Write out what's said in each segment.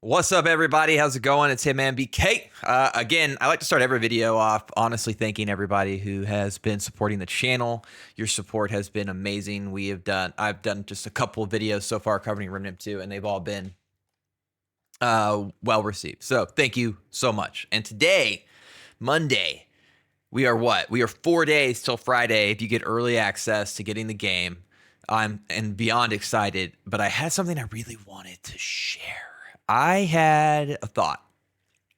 What's up, everybody? How's it going? It's Hitman BK. Again, I like to start every video off honestly thanking everybody who has been supporting the channel. Your support has been amazing. I've done just a couple of videos so far covering Remnant 2, and they've all been well received. So thank you so much. And today, Monday, we are what? We are 4 days till Friday if you get early access to getting the game. I'm beyond excited, but I had something I really wanted to share. I had a thought.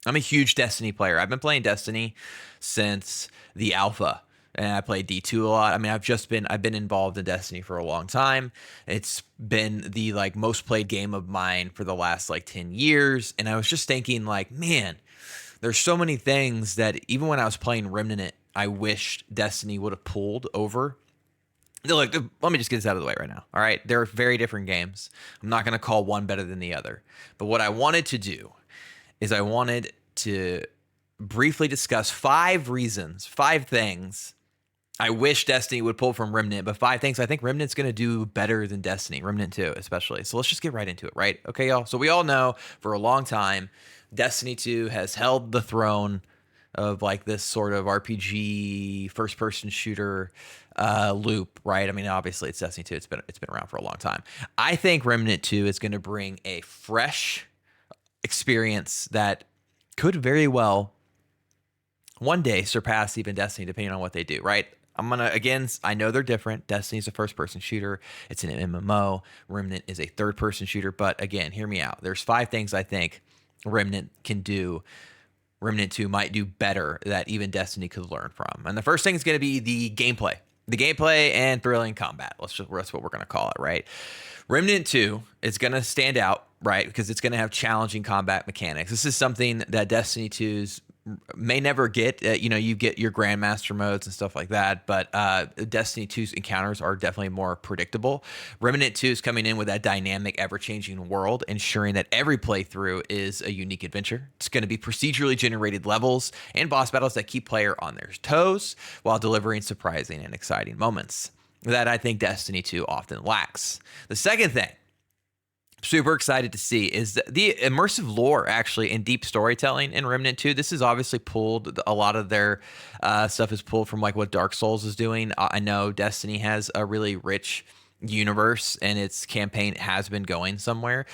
I'm a huge Destiny player. I've been playing Destiny since the alpha, and I play D2 a lot. I mean, I've been involved in Destiny for a long time. It's been the most played game of mine for the last 10 years, and I was just thinking man, there's so many things that even when I was playing Remnant, I wished Destiny would have pulled over. Look, let me just get this out of the way right now. All right. They're very different games. I'm not going to call one better than the other. But what I wanted to do is I wanted to briefly discuss 5 reasons, 5 things I wish Destiny would pull from Remnant, but 5 things I think Remnant's going to do better than Destiny, Remnant 2 especially. So let's just get right into it, right? Okay, y'all. So we all know for a long time, Destiny 2 has held the throne of this sort of RPG first person shooter loop, right? I mean, obviously it's Destiny 2. It's been around for a long time. I think Remnant 2 is going to bring a fresh experience that could very well one day surpass even Destiny, depending on what they do, right? I know they're different. Destiny's a first person shooter. It's an MMO. Remnant is a third person shooter. But again, hear me out. There's 5 things I think Remnant can do. Remnant 2 might do better that even Destiny could learn from. And the first thing is going to be the gameplay. The gameplay and thrilling combat. That's what we're going to call it, right? Remnant 2 is going to stand out, right? Because it's going to have challenging combat mechanics. This is something that Destiny 2's may never get. You get your Grandmaster modes and stuff like that, but Destiny 2's encounters are definitely more predictable. Remnant 2 is coming in with that dynamic, ever-changing world, ensuring that every playthrough is a unique adventure. It's going to be procedurally generated levels and boss battles that keep player on their toes while delivering surprising and exciting moments that I think Destiny 2 often lacks. The second thing super excited to see is the immersive lore actually in deep storytelling in Remnant 2. This is obviously pulled, a lot of their stuff is pulled from what Dark Souls is doing. I know Destiny has a really rich universe and its campaign has been going somewhere,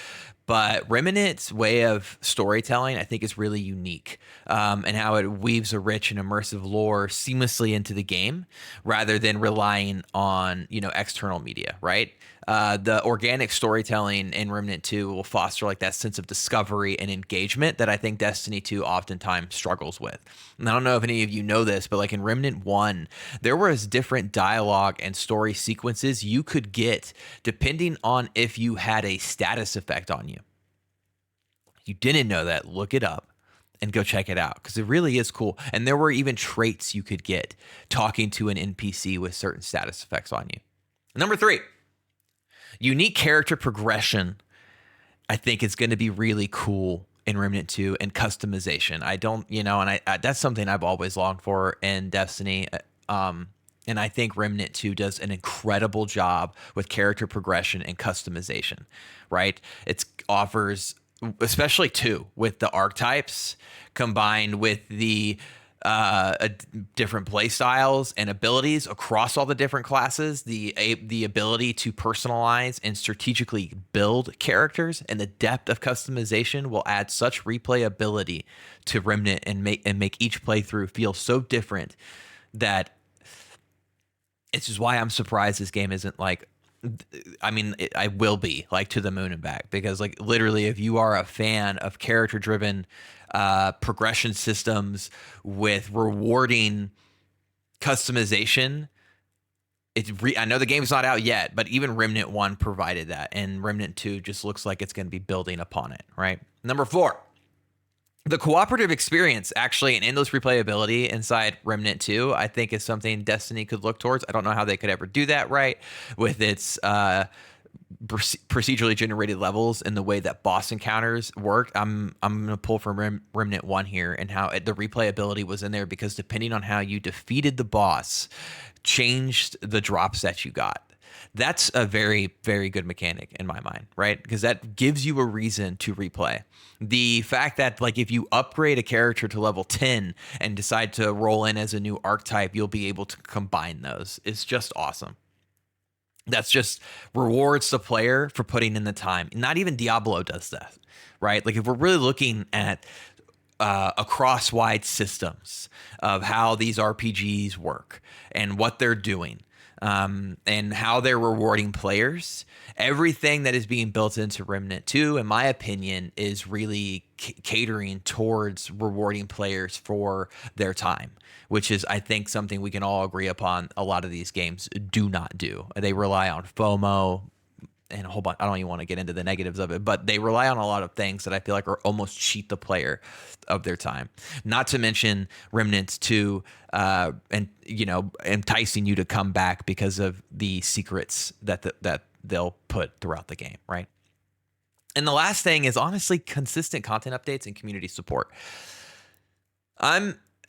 but Remnant's way of storytelling I think is really unique, and how it weaves a rich and immersive lore seamlessly into the game rather than relying on external media, right? The organic storytelling in Remnant 2 will foster that sense of discovery and engagement that I think Destiny 2 oftentimes struggles with. And I don't know if any of you know this, but in Remnant 1, there was different dialogue and story sequences you could get depending on if you had a status effect on you. You didn't know that, look it up and go check it out because it really is cool. And there were even traits you could get talking to an NPC with certain status effects on you. Number 3. Unique character progression, I think, is going to be really cool in Remnant 2, and customization. That's something I've always longed for in Destiny. And I think Remnant 2 does an incredible job with character progression and customization, right? It offers, especially 2, with the archetypes combined with the different play styles and abilities across all the different classes, the ability to personalize and strategically build characters, and the depth of customization will add such replayability to Remnant and make each playthrough feel so different that it's just why I'm surprised this game isn't I will be to the moon and back, because literally if you are a fan of character driven progression systems with rewarding customization, I know the game's not out yet, but even Remnant 1 provided that, and Remnant 2 just looks like it's going to be building upon it, right? Number 4. The cooperative experience actually and endless replayability inside Remnant 2, I think, is something Destiny could look towards. I don't know how they could ever do that right with its procedurally generated levels and the way that boss encounters work. I'm gonna pull from Remnant 1 here, and how the replayability was in there, because depending on how you defeated the boss changed the drops that you got. That's a very, very good mechanic in my mind, right? Because that gives you a reason to replay. The fact that, like, if you upgrade a character to level 10 and decide to roll in as a new archetype, you'll be able to combine those. It's just awesome. That's just rewards the player for putting in the time. Not even Diablo does that, right? Like, if we're really looking at across wide systems of how these RPGs work and what they're doing, and how they're rewarding players, everything that is being built into Remnant 2, in my opinion, is really catering towards rewarding players for their time, which is, I think, something we can all agree upon a lot of these games do not do. They rely on FOMO and a whole bunch. I don't even want to get into the negatives of it, but they rely on a lot of things that I feel like are almost cheat the player of their time. Not to mention Remnants 2, and enticing you to come back because of the secrets that they'll put throughout the game, right? And the last thing is honestly consistent content updates and community support.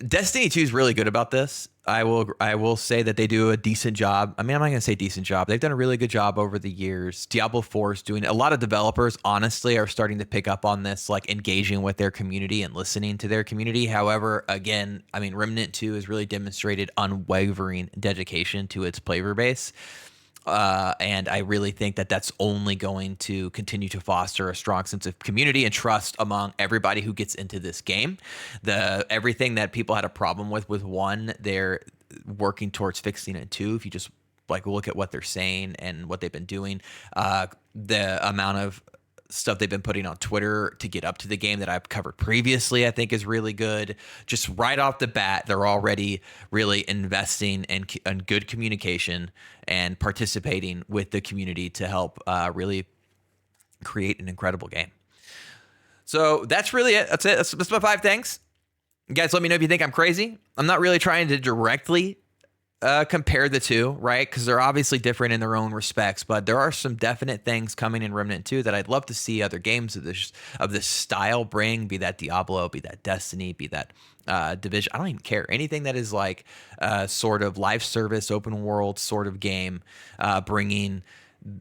Destiny 2 is really good about this. I will say that they do a decent job. I mean, I'm not going to say decent job. They've done a really good job over the years. Diablo 4 is doing it. A lot of developers, honestly, are starting to pick up on this, like engaging with their community and listening to their community. However, again, I mean, Remnant 2 has really demonstrated unwavering dedication to its player base. And I really think that that's only going to continue to foster a strong sense of community and trust among everybody who gets into this game. Everything that people had a problem with 1, they're working towards fixing it 2. If you just like look at what they're saying and what they've been doing, the amount of stuff they've been putting on Twitter to get up to the game that I've covered previously, I think is really good. Just right off the bat, they're already really investing in good communication and participating with the community to help really create an incredible game. So that's really it. That's it. That's my 5 things. You guys, let me know if you think I'm crazy. I'm not really trying to directly compare the two, right? Because they're obviously different in their own respects, but there are some definite things coming in Remnant 2 that I'd love to see other games of this style bring, be that Diablo, be that Destiny, be that Division. I don't even care. Anything that is like sort of live service, open world sort of game, bringing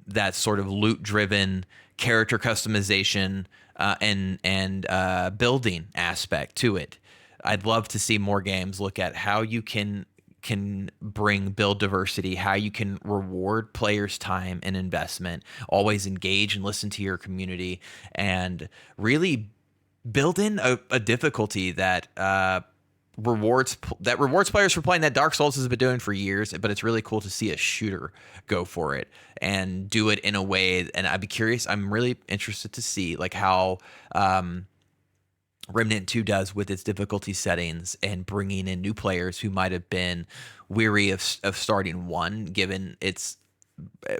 that sort of loot-driven character customization and building aspect to it. I'd love to see more games look at how you can bring build diversity, how you can reward players' time and investment, always engage and listen to your community, and really build in a difficulty that rewards players for playing that Dark Souls has been doing for years. But it's really cool to see a shooter go for it and do it in a way. And I'd be curious. I'm really interested to see like how Remnant 2 does with its difficulty settings and bringing in new players who might have been weary of starting 1, given its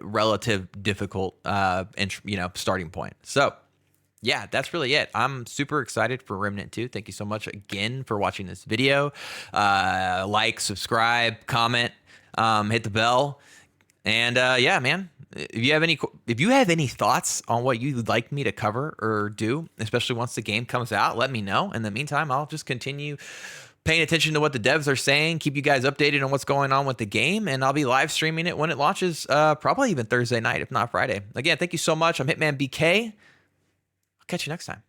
relative difficult starting point. So yeah, that's really it. I'm super excited for Remnant 2. Thank you so much again for watching this video. Like, subscribe, comment, hit the bell. And yeah, man, if you have any thoughts on what you'd like me to cover or do, especially once the game comes out, let me know. In the meantime, I'll just continue paying attention to what the devs are saying, keep you guys updated on what's going on with the game, and I'll be live streaming it when it launches, probably even Thursday night, if not Friday. Again, thank you so much. I'm Hitman BK. I'll catch you next time.